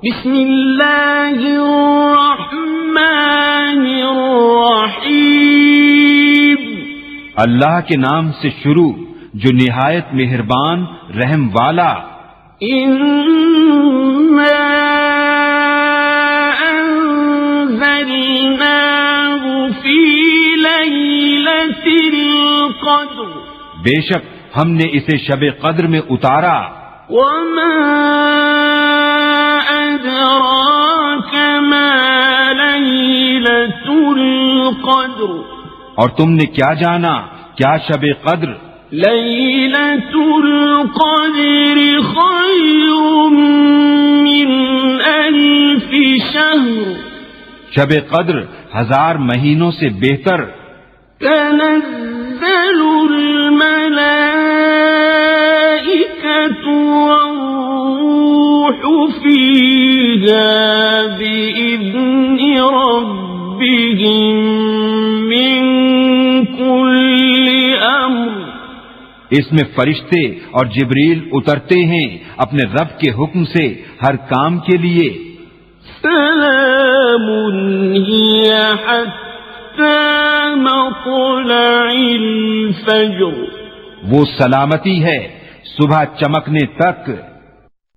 بسم اللہ الرحمن الرحیم. اللہ کے نام سے شروع جو نہایت مہربان رحم والا. اِنَّا أَنزَلْنَاهُ فِي لَيْلَةِ الْقَدْرِ. بے شک ہم نے اسے شب قدر میں اتارا. وَمَا أَدْرَاكَ مَا لَيْلَةُ الْقَدْرِ. اور تم نے کیا جانا کیا شب قدر. لَيْلَةُ الْقَدْرِ خَيْرٌ مِّنْ أَلْفِ شَهْرٍ. شب قدر 1000 مہینوں سے بہتر. تنزل الملائكة والروح فيها بإذن ربهم من كل أمر. اس میں فرشتے اور جبریل اترتے ہیں اپنے رب کے حکم سے ہر کام کے لیے. سلام هي حتى مطلع الفجر. وہ سلامتی ہے صبح چمکنے تک.